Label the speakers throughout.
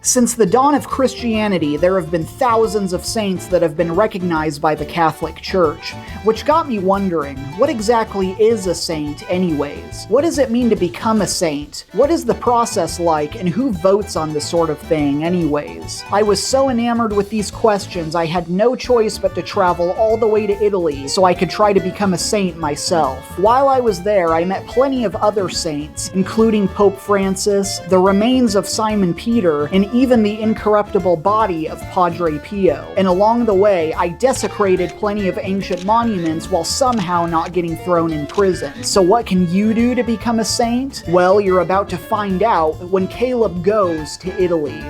Speaker 1: Since the dawn of Christianity, there have been thousands of saints that have been recognized by the Catholic Church, which got me wondering, what exactly is a saint anyways? What does it mean to become a saint? What is the process like, and who votes on this sort of thing anyways? I was so enamored with these questions, I had no choice but to travel all the way to Italy so I could try to become a saint myself. While I was there, I met plenty of other saints, including Pope Francis, the remains of Simon Peter, and even the incorruptible body of Padre Pio. And along the way, I desecrated plenty of ancient monuments while somehow not getting thrown in prison. So what can you do to become a saint? Well, you're about to find out when Kaleb goes to Italy.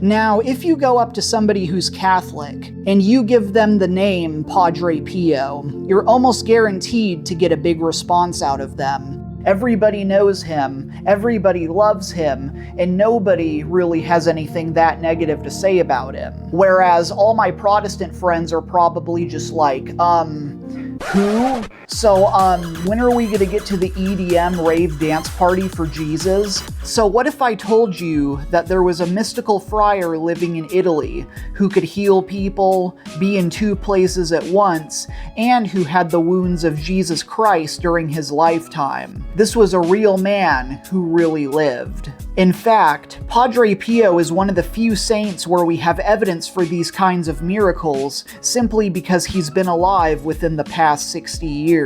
Speaker 1: Now, if you go up to somebody who's Catholic, and you give them the name Padre Pio, you're almost guaranteed to get a big response out of them. Everybody knows him, everybody loves him, and nobody really has anything that negative to say about him. Whereas all my Protestant friends are probably just like, who? So, when are we gonna get to the EDM rave dance party for Jesus? So what if I told you that there was a mystical friar living in Italy who could heal people, be in two places at once, and who had the wounds of Jesus Christ during his lifetime? This was a real man who really lived. In fact, Padre Pio is one of the few saints where we have evidence for these kinds of miracles simply because he's been alive within the past 60 years.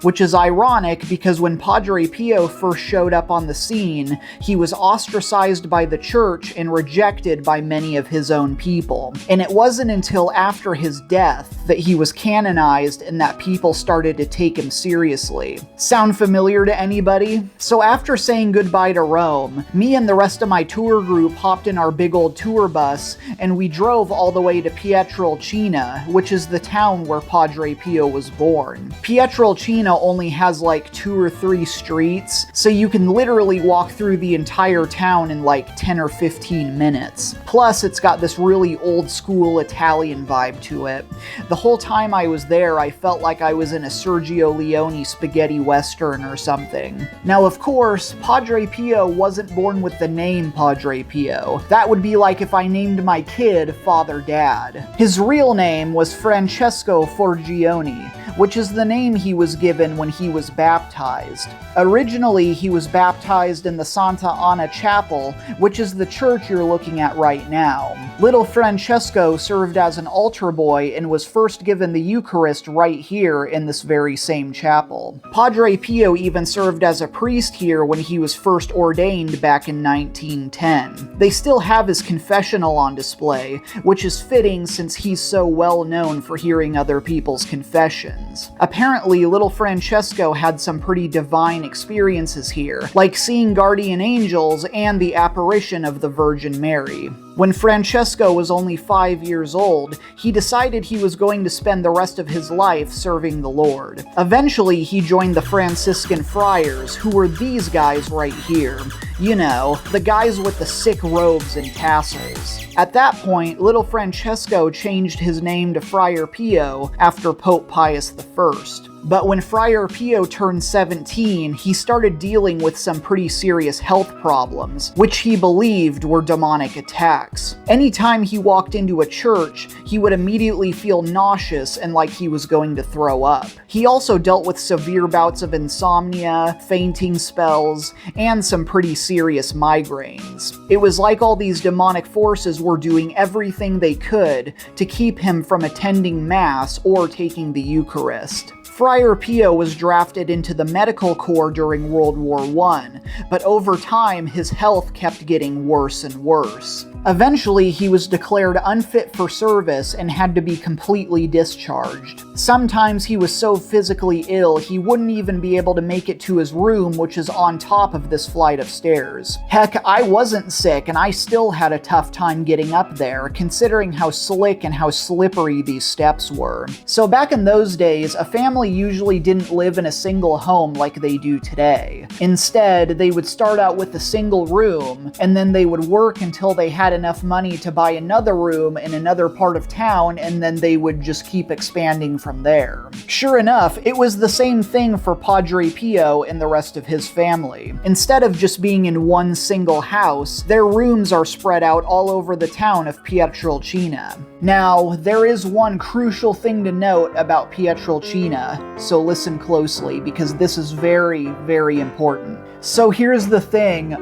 Speaker 1: Which is ironic because when Padre Pio first showed up on the scene, he was ostracized by the church and rejected by many of his own people. And it wasn't until after his death that he was canonized and that people started to take him seriously. Sound familiar to anybody? So after saying goodbye to Rome, me and the rest of my tour group hopped in our big old tour bus and we drove all the way to Pietrelcina, which is the town where Padre Pio was born. Pietrelcina only has like 2 or 3 streets, so you can literally walk through the entire town in like 10 or 15 minutes. Plus, it's got this really old school Italian vibe to it. The whole time I was there, I felt like I was in a Sergio Leone spaghetti western or something. Now, of course, Padre Pio wasn't born with the name Padre Pio. That would be like if I named my kid Father Dad. His real name was Francesco Forgione, which is the name he was given when he was baptized. Originally, he was baptized in the Santa Anna Chapel, which is the church you're looking at right now. Little Francesco served as an altar boy and was first given the Eucharist right here in this very same chapel. Padre Pio even served as a priest here when he was first ordained back in 1910. They still have his confessional on display, which is fitting since he's so well known for hearing other people's confessions. Apparently, little Francesco had some pretty divine experiences here, like seeing guardian angels and the apparition of the Virgin Mary. When Francesco was only 5 years old, he decided he was going to spend the rest of his life serving the Lord. Eventually, he joined the Franciscan friars, who were these guys right here. You know, the guys with the sick robes and tassels. At that point, little Francesco changed his name to Friar Pio after Pope Pius I. But when Friar Pio turned 17, he started dealing with some pretty serious health problems, which he believed were demonic attacks. Anytime he walked into a church, he would immediately feel nauseous and like he was going to throw up. He also dealt with severe bouts of insomnia, fainting spells, and some pretty serious migraines. It was like all these demonic forces were doing everything they could to keep him from attending Mass or taking the Eucharist. Friar Pio was drafted into the medical corps during World War I, but over time his health kept getting worse and worse. Eventually, he was declared unfit for service and had to be completely discharged. Sometimes he was so physically ill he wouldn't even be able to make it to his room, which is on top of this flight of stairs. Heck, I wasn't sick and I still had a tough time getting up there, considering how slick and how slippery these steps were. So back in those days, a family usually didn't live in a single home like they do today. Instead, they would start out with a single room, and then they would work until they had enough money to buy another room in another part of town, and then they would just keep expanding from there. Sure enough, it was the same thing for Padre Pio and the rest of his family. Instead of just being in one single house, their rooms are spread out all over the town of Pietrelcina. Now, there is one crucial thing to note about Pietrelcina, so listen closely because this is very, very important. So here's the thing,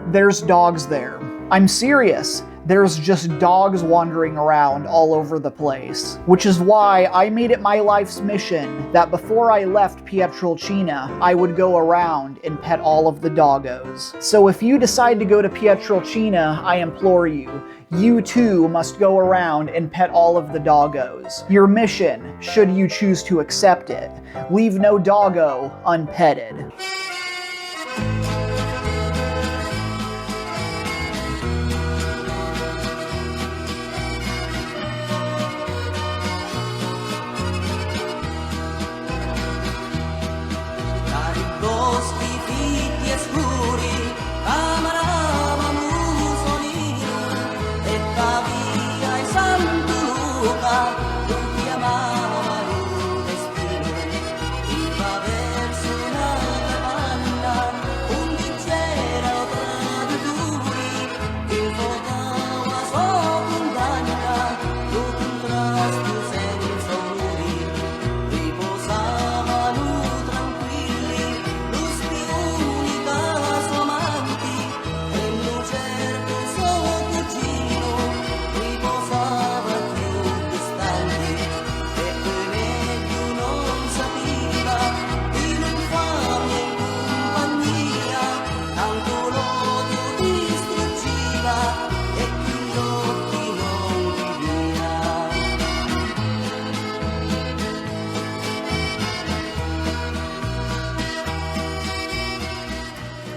Speaker 1: there's dogs there. I'm serious. There's just dogs wandering around all over the place. Which is why I made it my life's mission that before I left Pietrelcina, I would go around and pet all of the doggos. So if you decide to go to Pietrelcina, I implore you, you too must go around and pet all of the doggos. Your mission, should you choose to accept it, leave no doggo unpetted.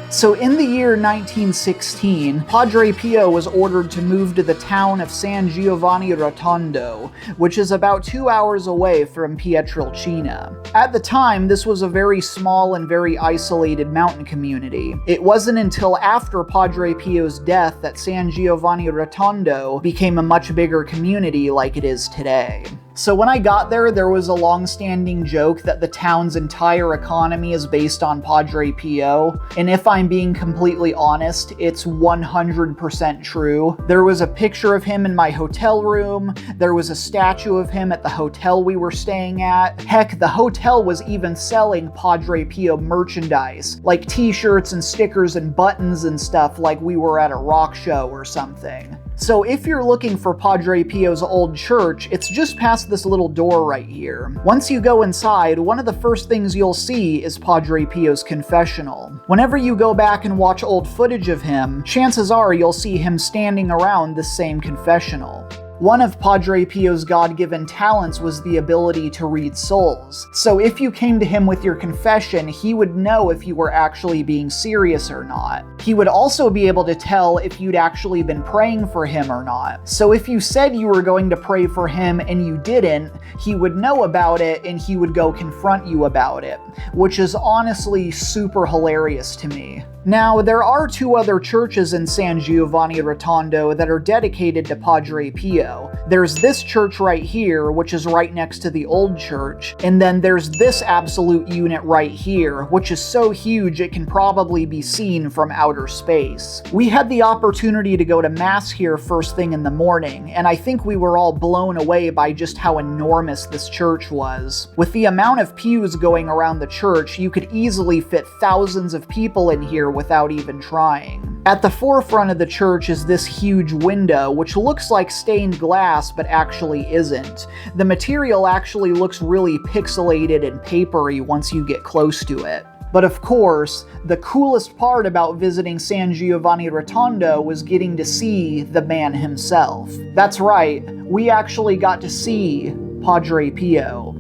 Speaker 1: So in the year 1916, Padre Pio was ordered to move to the town of San Giovanni Rotondo, which is about 2 hours away from Pietrelcina. At the time, this was a very small and very isolated mountain community. It wasn't until after Padre Pio's death that San Giovanni Rotondo became a much bigger community like it is today. So when I got there was a long-standing joke that the town's entire economy is based on Padre Pio, and if I'm being completely honest, it's 100% true. There was a picture of him in my hotel room, there was a statue of him at the hotel we were staying at. Heck, the hotel was even selling Padre Pio merchandise, like t-shirts and stickers and buttons and stuff like we were at a rock show or something. So if you're looking for Padre Pio's old church, it's just past this little door right here. Once you go inside, one of the first things you'll see is Padre Pio's confessional. Whenever you go back and watch old footage of him, chances are you'll see him standing around this same confessional. One of Padre Pio's God-given talents was the ability to read souls. So if you came to him with your confession, he would know if you were actually being serious or not. He would also be able to tell if you'd actually been praying for him or not. So if you said you were going to pray for him and you didn't, he would know about it and he would go confront you about it, which is honestly super hilarious to me. Now, there are 2 other churches in San Giovanni Rotondo that are dedicated to Padre Pio. There's this church right here, which is right next to the old church, and then there's this absolute unit right here, which is so huge it can probably be seen from outer space. We had the opportunity to go to Mass here first thing in the morning, and I think we were all blown away by just how enormous this church was. With the amount of pews going around the church, you could easily fit thousands of people in here without even trying. At the forefront of the church is this huge window, which looks like stained glass but actually isn't. The material actually looks really pixelated and papery once you get close to it. But of course, the coolest part about visiting San Giovanni Rotondo was getting to see the man himself. That's right, we actually got to see Padre Pio.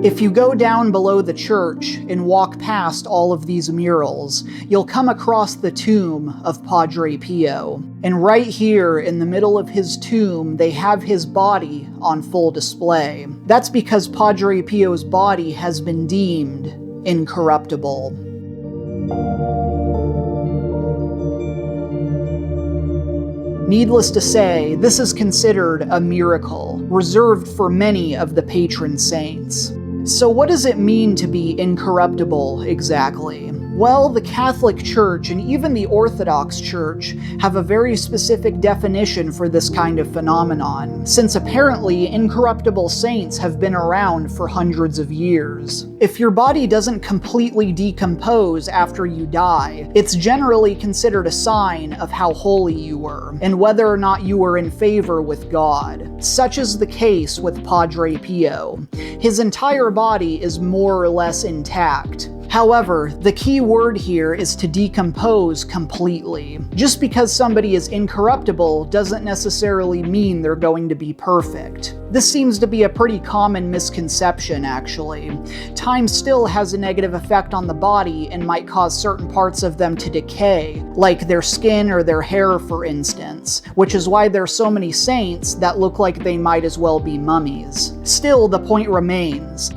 Speaker 1: If you go down below the church and walk past all of these murals, you'll come across the tomb of Padre Pio. And right here in the middle of his tomb, they have his body on full display. That's because Padre Pio's body has been deemed incorruptible. Needless to say, this is considered a miracle, reserved for many of the patron saints. So what does it mean to be incorruptible exactly? Well, the Catholic Church and even the Orthodox Church have a very specific definition for this kind of phenomenon, since apparently incorruptible saints have been around for hundreds of years. If your body doesn't completely decompose after you die, it's generally considered a sign of how holy you were, and whether or not you were in favor with God. Such is the case with Padre Pio. His entire body is more or less intact. However, the key word here is to decompose completely. Just because somebody is incorruptible doesn't necessarily mean they're going to be perfect. This seems to be a pretty common misconception, actually. Time still has a negative effect on the body and might cause certain parts of them to decay, like their skin or their hair, for instance, which is why there are so many saints that look like they might as well be mummies. Still, the point remains.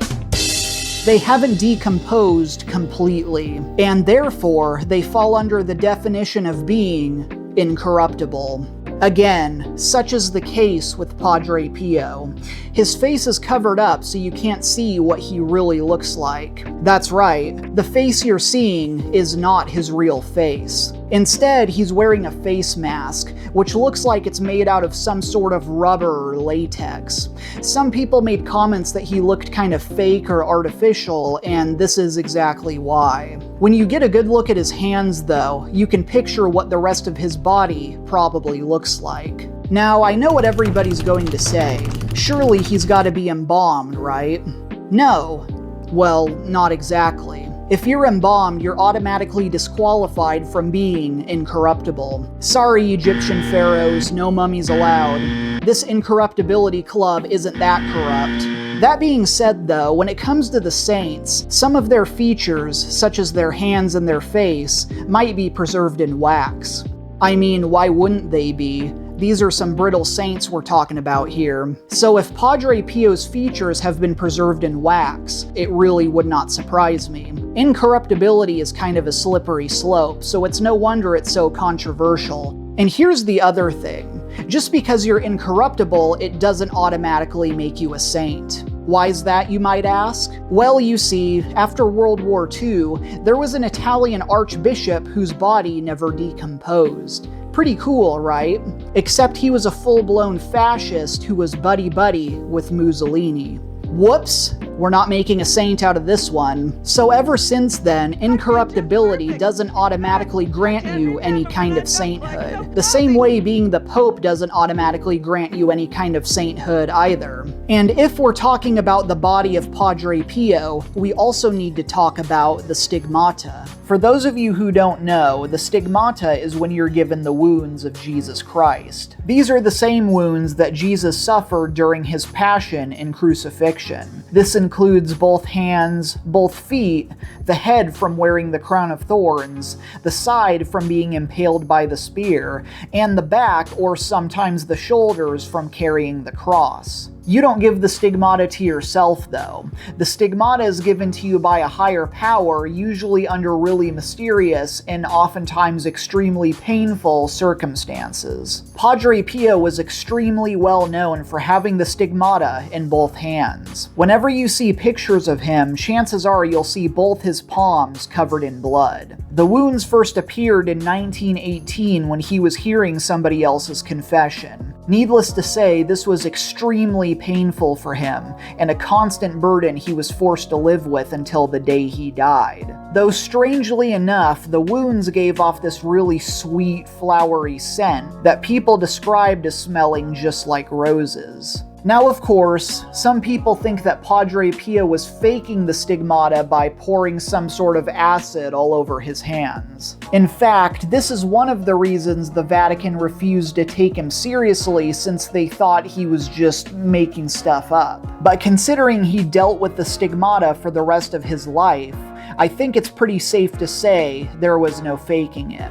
Speaker 1: They haven't decomposed completely, and therefore they fall under the definition of being incorruptible. Again, such is the case with Padre Pio. His face is covered up so you can't see what he really looks like. That's right, the face you're seeing is not his real face. Instead, he's wearing a face mask, which looks like it's made out of some sort of rubber or latex. Some people made comments that he looked kind of fake or artificial, and this is exactly why. When you get a good look at his hands, though, you can picture what the rest of his body probably looks like. Now, I know what everybody's going to say. Surely he's got to be embalmed, right? No. Well, not exactly. If you're embalmed, you're automatically disqualified from being incorruptible. Sorry, Egyptian pharaohs, no mummies allowed. This incorruptibility club isn't that corrupt. That being said, though, when it comes to the saints, some of their features, such as their hands and their face, might be preserved in wax. I mean, why wouldn't they be? These are some brittle saints we're talking about here. So if Padre Pio's features have been preserved in wax, it really would not surprise me. Incorruptibility is kind of a slippery slope, so it's no wonder it's so controversial. And here's the other thing. Just because you're incorruptible, it doesn't automatically make you a saint. Why is that, you might ask? Well, you see, after World War II, there was an Italian archbishop whose body never decomposed. Pretty cool, right? Except he was a full-blown fascist who was buddy-buddy with Mussolini. Whoops, we're not making a saint out of this one. So ever since then, incorruptibility doesn't automatically grant you any kind of sainthood. The same way being the Pope doesn't automatically grant you any kind of sainthood either. And if we're talking about the body of Padre Pio, we also need to talk about the stigmata. For those of you who don't know, the stigmata is when you're given the wounds of Jesus Christ. These are the same wounds that Jesus suffered during his passion and crucifixion. This includes both hands, both feet, the head from wearing the crown of thorns, the side from being impaled by the spear, and the back, or sometimes the shoulders, from carrying the cross. You don't give the stigmata to yourself, though. The stigmata is given to you by a higher power, usually under really mysterious and oftentimes extremely painful circumstances. Padre Pio was extremely well known for having the stigmata in both hands. Whenever you see pictures of him, chances are you'll see both his palms covered in blood. The wounds first appeared in 1918 when he was hearing somebody else's confession. Needless to say, this was extremely painful for him, and a constant burden he was forced to live with until the day he died. Though strangely enough, the wounds gave off this really sweet, flowery scent that people described as smelling just like roses. Now, of course, some people think that Padre Pio was faking the stigmata by pouring some sort of acid all over his hands. In fact, this is one of the reasons the Vatican refused to take him seriously, since they thought he was just making stuff up. But considering he dealt with the stigmata for the rest of his life, I think it's pretty safe to say there was no faking it.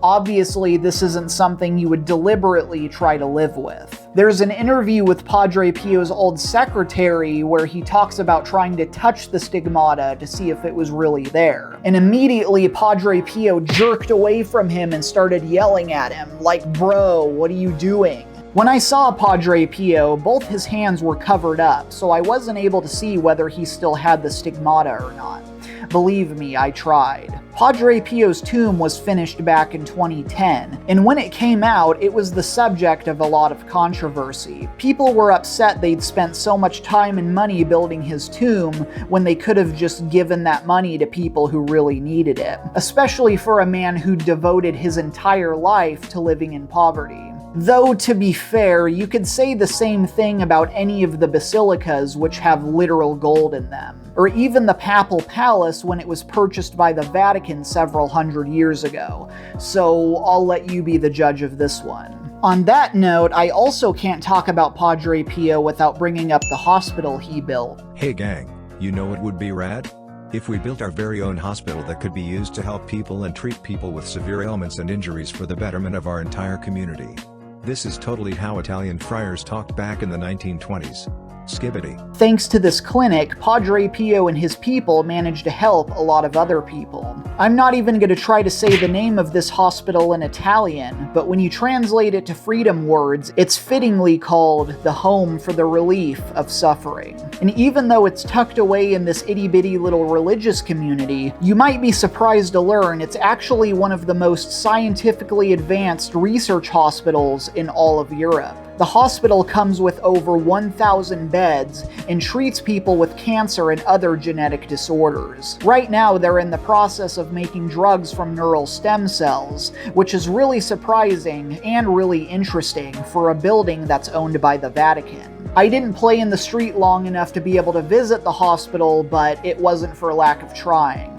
Speaker 1: Obviously, this isn't something you would deliberately try to live with. There's an interview with Padre Pio's old secretary where he talks about trying to touch the stigmata to see if it was really there. And immediately, Padre Pio jerked away from him and started yelling at him, like, "Bro, what are you doing?" When I saw Padre Pio, both his hands were covered up, so I wasn't able to see whether he still had the stigmata or not. Believe me, I tried. Padre Pio's tomb was finished back in 2010, and when it came out, it was the subject of a lot of controversy. People were upset they'd spent so much time and money building his tomb when they could have just given that money to people who really needed it, especially for a man who devoted his entire life to living in poverty. Though, to be fair, you could say the same thing about any of the basilicas which have literal gold in them, or even the Papal Palace when it was purchased by the Vatican several hundred years ago, so I'll let you be the judge of this one. On that note, I also can't talk about Padre Pio without bringing up the hospital he built.
Speaker 2: Hey gang, you know what would be rad? If we built our very own hospital that could be used to help people and treat people with severe ailments and injuries for the betterment of our entire community. This is totally how Italian friars talked back in the 1920s. Skibbity.
Speaker 1: Thanks to this clinic, Padre Pio and his people managed to help a lot of other people. I'm not even going to try to say the name of this hospital in Italian, but when you translate it to freedom words, it's fittingly called the Home for the Relief of Suffering. And even though it's tucked away in this itty-bitty little religious community, you might be surprised to learn it's actually one of the most scientifically advanced research hospitals in all of Europe. The hospital comes with over 1,000 beds and treats people with cancer and other genetic disorders. Right now, they're in the process of making drugs from neural stem cells, which is really surprising and really interesting for a building that's owned by the Vatican. I didn't play in the street long enough to be able to visit the hospital, but it wasn't for lack of trying.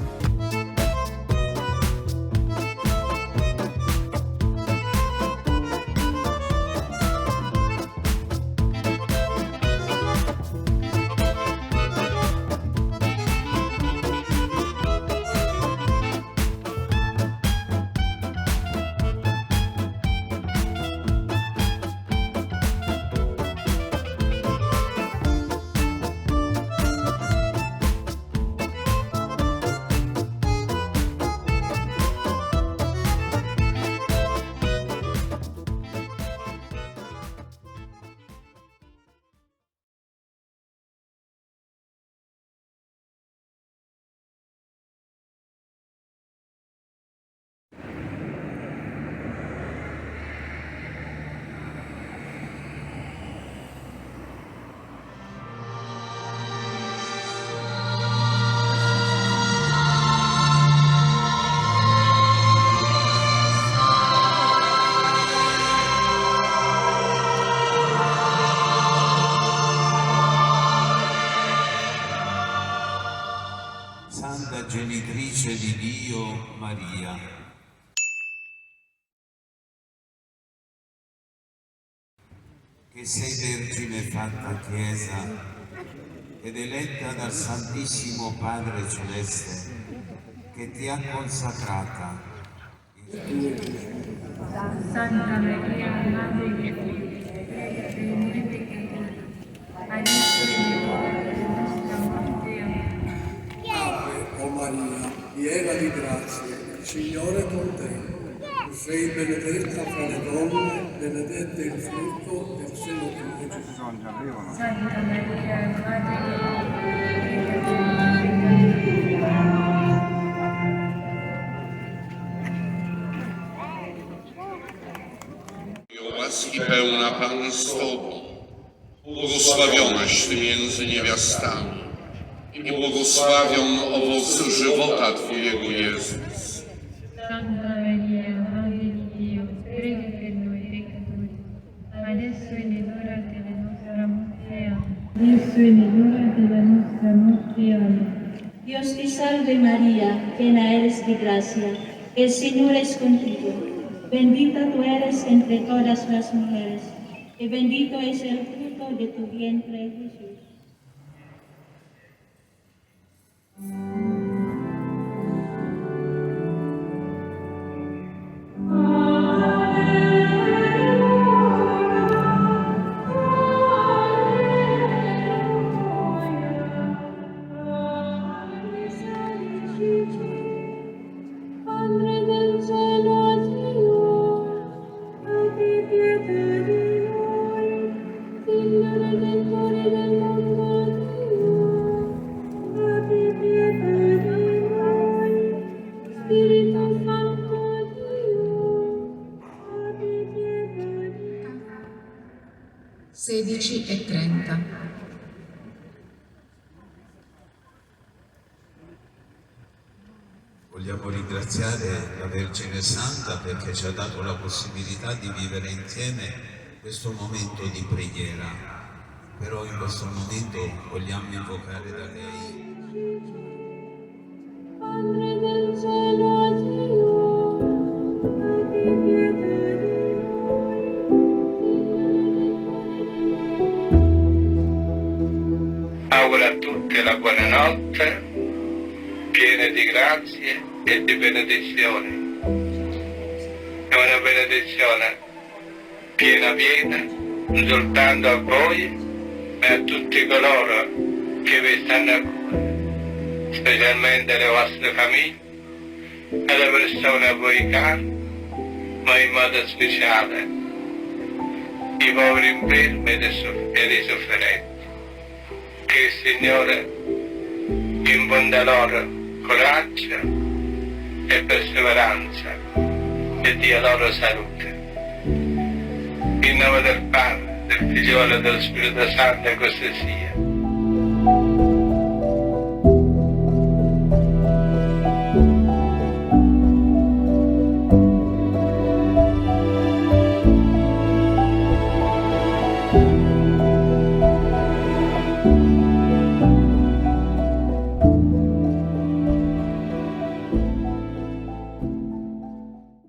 Speaker 3: Santa Genitrice di Dio Maria, che sei Vergine fatta Chiesa ed eletta dal Santissimo Padre Celeste, che ti ha consacrata il tuo
Speaker 4: Santa Maria, Madre di Dio, prega per noi peccatori, adesso e nell'ora della nostra morte. Amen.
Speaker 5: Ave, o Maria, piena di grazia, il Signore è con te. Tu sei benedetta fra le donne, benedetto è il frutto del seno tuo, Gesù.
Speaker 4: Santa Maria, Madre di Dio, prega per noi peccatori.
Speaker 6: Io i pełna Pan z Tobą, błogosławionaś Ty między niewiastami i błogosławion owoc żywota Twojego Jezus.
Speaker 4: Santa Maria, Madre di Dio, prega per noi peccatori, adesso è l'ora della nostra morte. Amen. Adesso è l'ora della nostra morte. Amen.
Speaker 7: Dios te salve María, llena eres de gracia, el Señor es contigo. Bendita tú eres entre todas las mujeres, y bendito es el fruto de tu vientre, Jesús.
Speaker 8: Padre del cielo, Dio, abbi pietà di noi, Figlio Redentore del mondo, Dio, abbi pietà di noi, Spirito Santo, Dio, abbi pietà di noi.
Speaker 9: 16:30.
Speaker 3: Vogliamo ringraziare la Vergine Santa perché ci ha dato la possibilità di vivere insieme questo momento di preghiera. Però in questo momento vogliamo invocare da lei.
Speaker 8: Padre del cielo, Dio, abbi pietà di noi, Figlio Redentore del mondo.
Speaker 10: Auguro a tutti la buonanotte, piene di grazie e di benedizioni. È una benedizione piena non soltanto a voi, ma a tutti coloro che vi stanno a cuore, specialmente le vostre famiglie, e le persone a voi care, ma in modo speciale i poveri infermi e i sofferenti. Che il Signore infonda loro coraggio e perseveranza e dia loro salute. In nome del Padre, del Figlio e dello Spirito Santo, e così sia.